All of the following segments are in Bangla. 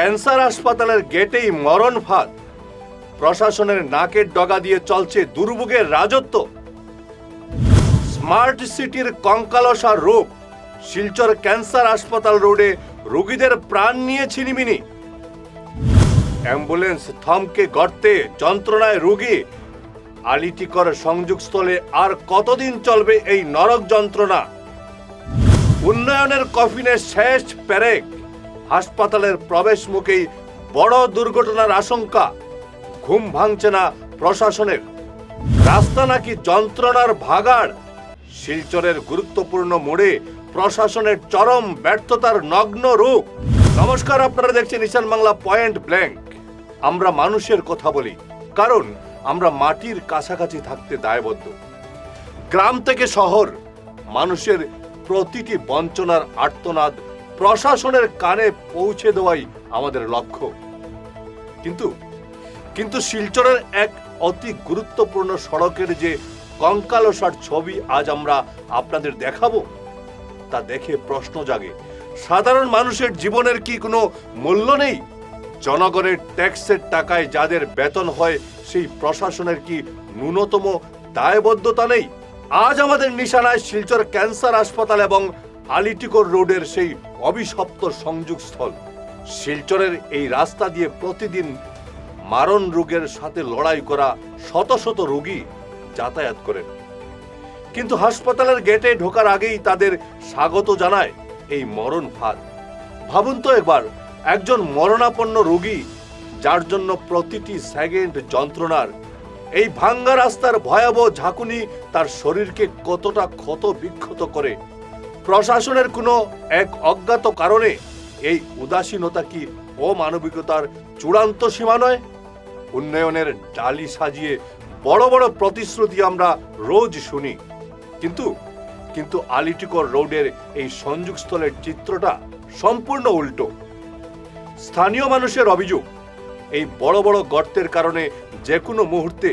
ক্যান্সার হাসপাতালের গেটেই মরণ ফাঁদ। প্রশাসনের নাকের ডগা দিয়ে চলছে দুর্ভোগের রাজত্ব। স্মার্ট সিটির কঙ্কালসার রূপ। শিলচর ক্যান্সার হাসপাতাল রোডে রোগীদের প্রাণ নিয়ে ছিনিমিনি। অ্যাম্বুলেন্স থমকে গর্তে, যন্ত্রণায় রোগী। আলিটিকর সংযোগস্থলে আর কতদিন চলবে এই নরক যন্ত্রণা? উন্নয়নের কফিনে শেষ পেরেক। হাসপাতালের প্রবেশ মুখেই বড় দুর্ঘটনার আশঙ্কা। ঘুম ভাঙছে না প্রশাসনের। রাস্তা নাকি যন্ত্রণার ভাগাড়। শিলচরের গুরুত্বপূর্ণ মোড়ে প্রশাসনের চরম ব্যর্থতার নগ্ন রূপ। নমস্কার, আপনারা দেখছেন ঈশান বাংলা পয়েন্ট ব্ল্যাঙ্ক। আমরা মানুষের কথা বলি, কারণ আমরা মাটির কাছাকাছি থাকতে দায়বদ্ধ। গ্রাম থেকে শহর, মানুষের প্রতিটি বঞ্চনার আর্তনাদ প্রশাসনের কানে পৌঁছে দেওয়াই আমাদের লক্ষ্য। কিন্তু শিলচরের এক অতি গুরুত্বপূর্ণ সড়কের যে কঙ্কালসার ছবি আজ আমরা আপনাদের দেখাবো, তা দেখে প্রশ্ন জাগে, সাধারণ মানুষের জীবনের কি কোনো মূল্য নেই? জনগণের ট্যাক্সের টাকায় যাদের বেতন হয়, সেই প্রশাসনের কি ন্যূনতম দায়বদ্ধতা নেই? আজ আমাদের নিশানায় শিলচর ক্যান্সার হাসপাতাল এবং আলিটিকর রোডের সেই অভিশপ্ত সংযোগস্থল। শিলচরের এই রাস্তা দিয়ে প্রতিদিন মারণ রোগের সাথে লড়াই করা শত শত রোগী যাতায়াত করেন, কিন্তু হাসপাতালের গেটে ঢোকার আগেই তাদের স্বাগত জানায় এই মরণ ফাঁদ। ভাবুন তো একবার, একজন মরণাপন্ন রোগী, যার জন্য প্রতিটি সেকেন্ড যন্ত্রণার, এই ভাঙ্গা রাস্তার ভয়াবহ ঝাঁকুনি তার শরীরকে কতটা ক্ষত বিক্ষত করে। প্রশাসনের কোনো এক অজ্ঞাত কারণে এই উদাসীনতা কি অমানবিকতার চূড়ান্ত সীমা নয়? উন্নয়নের ডালি সাজিয়ে বড় বড় প্রতিশ্রুতি আমরা রোজ শুনি, কিন্তু আলিটিকর রোডের এই সংযোগস্থলের চিত্রটা সম্পূর্ণ উল্টো। স্থানীয় মানুষের অভিযোগ, এই বড় বড় গর্তের কারণে যে কোনো মুহূর্তে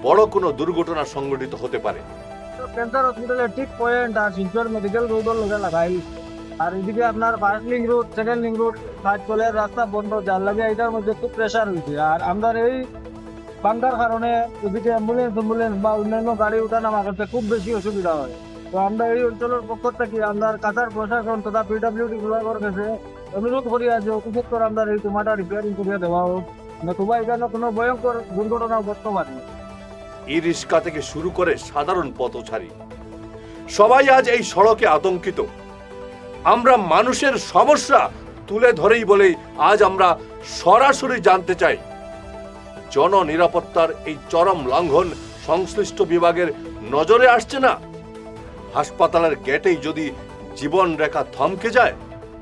বড় কোনো দুর্ঘটনা সংঘটিত হতে পারে। ক্যান্সার হসপিটালের ঠিক পয়েন্ট আর শিলচর মেডিকেল রোডের লগে লাগাই, আর এদিকে আপনার first link road, second link road, কাজ চলে, রাস্তা বন্ধ, যার লাগে এটার মধ্যে খুব প্রেশার হয়েছে। আর আমরা এই বাঙ্কার কারণে এদিকে অ্যাম্বুলেন্স বা অন্যান্য গাড়ি উঠানামা করতে খুব বেশি অসুবিধা হয়। তো আমরা এই অঞ্চলের পক্ষ থেকে আমরা কাছাড় প্রশাসন তথা পিডব্লিউডি বিভাগের কাছে অনুরোধ করি যে অফিসের করে আমরা এই তোমাটা রিপেয়ারিং করিয়ে দেওয়া হোক, নতুবা এখানে কোনো ভয়ঙ্কর দুর্ঘটনা ঘটতে পারে। ই রিক্সা থেকে শুরু করে সাধারণ পথচারী সবাই আজ এই সড়কে আতঙ্কিত। আমরা মানুষের সমস্যা তুলে ধরেই বলেই আজ আমরা সরাসরি জানতে চাই, জননিরাপত্তার এই চরম লঙ্ঘন সংশ্লিষ্ট বিভাগের নজরে আসছে না? হাসপাতালের গেটেই যদি জীবন রেখা থমকে যায়,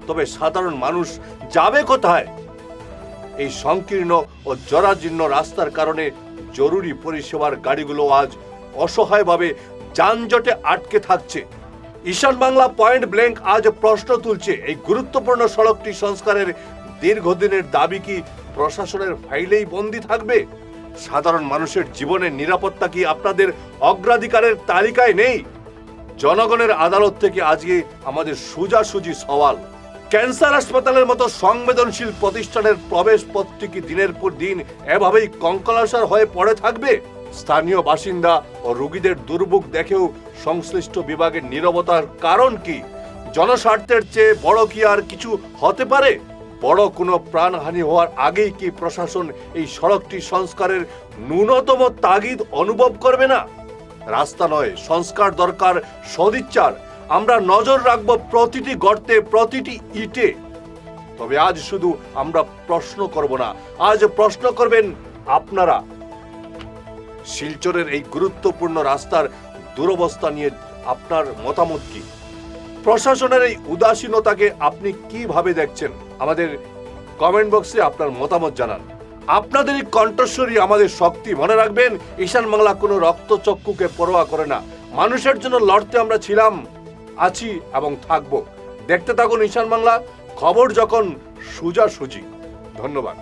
তবে সাধারণ মানুষ যাবে কোথায়? এই সংকীর্ণ ও জরাজীর্ণ রাস্তার কারণে জরুরি পরিষেবার গাড়িগুলো আজ অসহায়ভাবে যানজটে আটকে থাকছে। ঈশান বাংলা পয়েন্ট ব্ল্যাঙ্ক আজ প্রশ্ন তুলছে, এই গুরুত্বপূর্ণ সড়কটি সংস্কারের দীর্ঘদিনের দাবি কি প্রশাসনের ফাইলেই বন্দী থাকবে? সাধারণ মানুষের জীবনের নিরাপত্তা কি আপনাদের অগ্রাধিকারের তালিকায় নেই? জনগণের আদালত থেকে আজকে আমাদের সোজাসুজি সওয়াল, ক্যান্সার হাসপাতালের মতো সংবেদনশীল প্রতিষ্ঠানের প্রবেশ পথটি কি দিনের পর দিন এভাবেই কঙ্কালসার হয়ে পড়ে থাকবে? স্থানীয় বাসিন্দা ও রোগীদের দুর্ভোগ দেখেও সংশ্লিষ্ট বিভাগের নীরবতার কারণ কি? জনস্বার্থের চেয়ে বড় কি আর কিছু হতে পারে? বড় কোনো প্রাণহানি হওয়ার আগেই কি প্রশাসন এই সড়কটি সংস্কারের ন্যূনতম তাগিদ অনুভব করবে না? রাস্তা নয়, সংস্কার দরকার, সদিচ্ছার। আমরা নজর রাখবো প্রতিটি গর্তে, প্রতিটি ইটে। তবে আজ শুধু আমরা প্রশ্ন করব না, আজ প্রশ্ন করবেন আপনারা। শিলচরের এই গুরুত্বপূর্ণ রাস্তার দুরবস্থা নিয়ে আপনার মতামত কি? প্রশাসনের এই উদাসীনতাকে আপনি কিভাবে দেখছেন? আমাদের কমেন্ট বক্সে আপনার মতামত জানান। আপনাদের এই কণ্ঠস্বরী আমাদের শক্তি। মনে রাখবেন, ঈশান বাংলা কোনো রক্তচক্ষুকে পরোয়া করে না। মানুষের জন্য লড়তে আমরা ছিলাম, আছি এবং থাকবো। দেখতে থাকুন ঈশান বাংলা, খবর যখন সোজাসুজি। ধন্যবাদ।